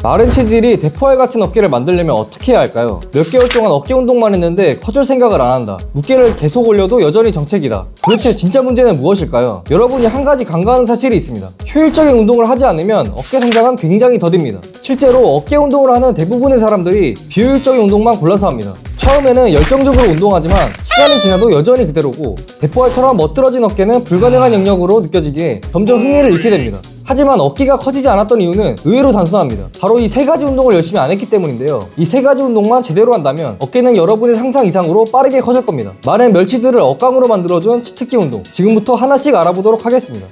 마른 체질이 대포알 같은 어깨를 만들려면 어떻게 해야 할까요? 몇 개월 동안 어깨 운동만 했는데 커질 생각을 안 한다. 무게를 계속 올려도 여전히 정체기다. 도대체 진짜 문제는 무엇일까요? 여러분이 한 가지 간과하는 사실이 있습니다. 효율적인 운동을 하지 않으면 어깨 성장은 굉장히 더딥니다. 실제로 어깨 운동을 하는 대부분의 사람들이 비효율적인 운동만 골라서 합니다. 처음에는 열정적으로 운동하지만 시간이 지나도 여전히 그대로고, 대포알처럼 멋들어진 어깨는 불가능한 영역으로 느껴지기에 점점 흥미를 잃게 됩니다. 하지만 어깨가 커지지 않았던 이유는 의외로 단순합니다. 바로 이 세 가지 운동을 열심히 안 했기 때문인데요. 이 세 가지 운동만 제대로 한다면 어깨는 여러분의 상상 이상으로 빠르게 커질 겁니다. 많은 멸치들을 억강으로 만들어준 치트키 운동, 지금부터 하나씩 알아보도록 하겠습니다.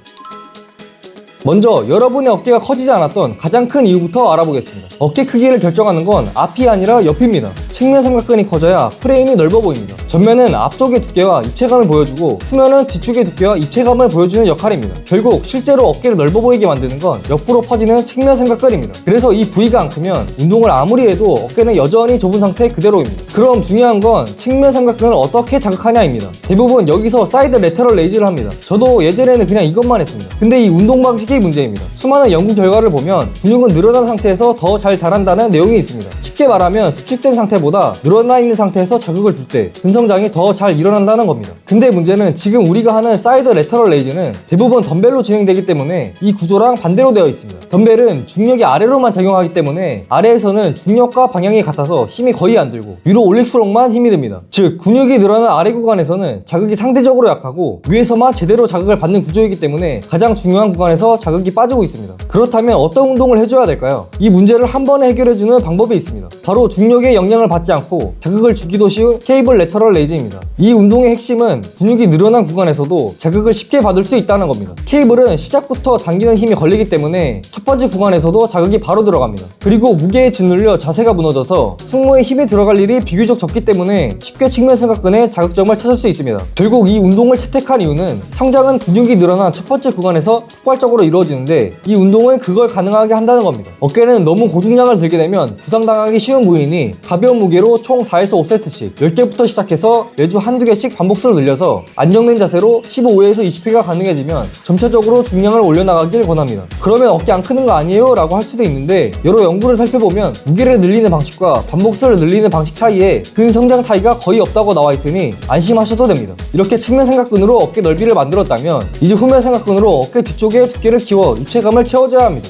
먼저 여러분의 어깨가 커지지 않았던 가장 큰 이유부터 알아보겠습니다. 어깨 크기를 결정하는 건 앞이 아니라 옆입니다. 측면 삼각근이 커져야 프레임이 넓어 보입니다. 전면은 앞쪽의 두께와 입체감을 보여주고, 후면은 뒤쪽의 두께와 입체감을 보여주는 역할입니다. 결국 실제로 어깨를 넓어 보이게 만드는 건 옆으로 퍼지는 측면 삼각근입니다. 그래서 이 부위가 안 크면 운동을 아무리 해도 어깨는 여전히 좁은 상태 그대로입니다. 그럼 중요한 건 측면 삼각근을 어떻게 자극하냐입니다. 대부분 여기서 사이드 레터럴 레이즈를 합니다. 저도 예전에는 그냥 이것만 했습니다. 근데 이 운동 방식이 문제입니다. 수많은 연구 결과를 보면 근육은 늘어난 상태에서 더 잘 자란다는 내용이 있습니다. 쉽게 말하면 수축된 상태보다 늘어나 있는 상태에서 자극을 줄 때 근성장이 더 잘 일어난다는 겁니다. 근데 문제는 지금 우리가 하는 사이드 레터럴 레이즈는 대부분 덤벨로 진행되기 때문에 이 구조랑 반대로 되어 있습니다. 덤벨은 중력이 아래로만 작용하기 때문에 아래에서는 중력과 방향이 같아서 힘이 거의 안 들고, 위로 올릴수록만 힘이 듭니다. 즉 근육이 늘어난 아래 구간에서는 자극이 상대적으로 약하고, 위에서만 제대로 자극을 받는 구조이기 때문에 가장 중요한 구간에서 자극이 빠지고 있습니다. 그렇다면 어떤 운동을 해줘야 될까요? 이 문제를 한 번에 해결해주는 방법이 있습니다. 바로 중력의 영향을 받지 않고 자극을 주기도 쉬운 케이블 레터럴 레이즈입니다. 이 운동의 핵심은 근육이 늘어난 구간에서도 자극을 쉽게 받을 수 있다는 겁니다. 케이블은 시작부터 당기는 힘이 걸리기 때문에 첫 번째 구간에서도 자극이 바로 들어갑니다. 그리고 무게에 짓눌려 자세가 무너져서 승모에 힘이 들어갈 일이 비교적 적기 때문에 쉽게 측면 삼각근에 자극점을 찾을 수 있습니다. 결국 이 운동을 채택한 이유는 성장은 근육이 늘어난 첫 번째 구간에서 폭발적으로 이루어지는데, 이 운동은 그걸 가능하게 한다는 겁니다. 어깨는 너무 고중량을 들게 되면 부상당하기 쉬운 부위니 가벼운 무게로 총 4에서 5세트씩 10개부터 시작해서 매주 한두 개씩 반복수를 늘려서 안정된 자세로 15회에서 20회가 가능해지면 점차적으로 중량을 올려나가길 권합니다. 그러면 어깨 안 크는 거 아니에요? 라고 할 수도 있는데, 여러 연구를 살펴보면 무게를 늘리는 방식과 반복수를 늘리는 방식 사이에 근성장 차이가 거의 없다고 나와 있으니 안심하셔도 됩니다. 이렇게 측면 삼각근으로 어깨 넓이를 만들었다면 이제 후면 삼각근으로 어깨 뒤쪽에 두께를 키워 입체감을 채워줘야 합니다.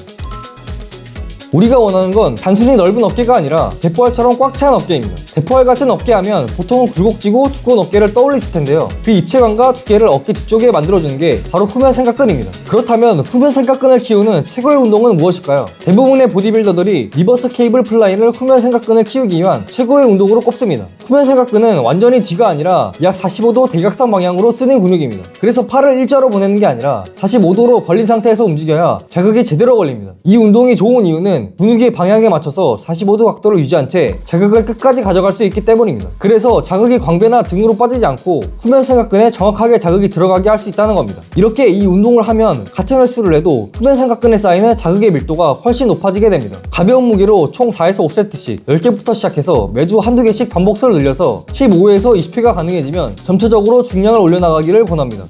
우리가 원하는 건 단순히 넓은 어깨가 아니라 대포알처럼 꽉 찬 어깨입니다. 대포알 같은 어깨 하면 보통은 굴곡지고 두꺼운 어깨를 떠올리실 텐데요. 그 입체감과 두께를 어깨 뒤쪽에 만들어주는 게 바로 후면 삼각근입니다. 그렇다면 후면 삼각근을 키우는 최고의 운동은 무엇일까요? 대부분의 보디빌더들이 리버스 케이블 플라이를 후면 삼각근을 키우기 위한 최고의 운동으로 꼽습니다. 후면 삼각근은 완전히 뒤가 아니라 약 45도 대각선 방향으로 쓰는 근육입니다. 그래서 팔을 일자로 보내는 게 아니라 45도로 벌린 상태에서 움직여야 자극이 제대로 걸립니다. 이 운동이 좋은 이유는 근육의 방향에 맞춰서 45도 각도를 유지한 채 자극을 끝까지 가져갈 수 있기 때문입니다. 그래서 자극이 광배나 등으로 빠지지 않고 후면 삼각근에 정확하게 자극이 들어가게 할 수 있다는 겁니다. 이렇게 이 운동을 하면 같은 횟수를 해도 후면 삼각근에 쌓이는 자극의 밀도가 훨씬 높아지게 됩니다. 가벼운 무게로 총 4에서 5세트씩 10개부터 시작해서 매주 한두 개씩 반복수를 늘려서 15회에서 20회가 가능해지면 점차적으로 중량을 올려나가기를 권합니다.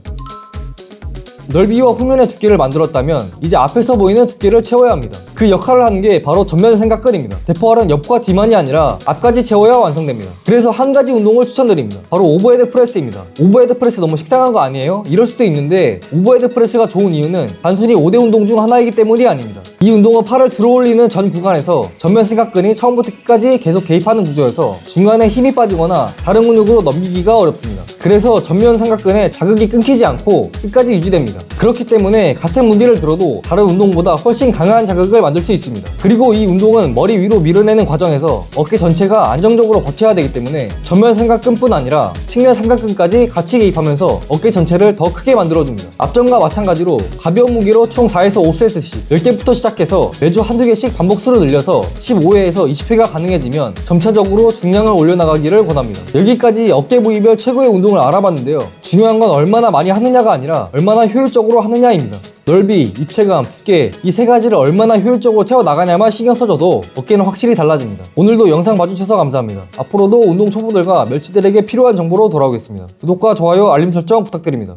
넓이와 후면의 두께를 만들었다면 이제 앞에서 보이는 두께를 채워야 합니다. 그 역할을 하는 게 바로 전면 삼각근입니다. 대포알은 옆과 뒤만이 아니라 앞까지 채워야 완성됩니다. 그래서 한 가지 운동을 추천드립니다. 바로 오버헤드 프레스입니다. 오버헤드 프레스 너무 식상한 거 아니에요? 이럴 수도 있는데, 오버헤드 프레스가 좋은 이유는 단순히 5대 운동 중 하나이기 때문이 아닙니다. 이 운동은 팔을 들어올리는 전 구간에서 전면 삼각근이 처음부터 끝까지 계속 개입하는 구조여서 중간에 힘이 빠지거나 다른 근육으로 넘기기가 어렵습니다. 그래서 전면 삼각근에 자극이 끊기지 않고 끝까지 유지됩니다. 그렇기 때문에 같은 무게를 들어도 다른 운동보다 훨씬 강한 자극을 만들 수 있습니다. 그리고 이 운동은 머리 위로 밀어내는 과정에서 어깨 전체가 안정적으로 버텨야 되기 때문에 전면 삼각근뿐 아니라 측면 삼각근까지 같이 개입하면서 어깨 전체를 더 크게 만들어줍니다. 앞전과 마찬가지로 가벼운 무게로 총 4에서 5세트씩 10개부터 시작해서 매주 한두 개씩 반복수를 늘려서 15회에서 20회가 가능해지면 점차적으로 중량을 올려나가기를 권합니다. 여기까지 어깨 부위별 최고의 운동을 알아봤는데요. 중요한 건 얼마나 많이 하느냐가 아니라 얼마나 효율적으로 하느냐입니다. 넓이, 입체감, 두께, 이 세 가지를 얼마나 효율적으로 채워나가냐만 신경 써줘도 어깨는 확실히 달라집니다. 오늘도 영상 봐주셔서 감사합니다. 앞으로도 운동 초보들과 멸치들에게 필요한 정보로 돌아오겠습니다. 구독과 좋아요, 알림 설정 부탁드립니다.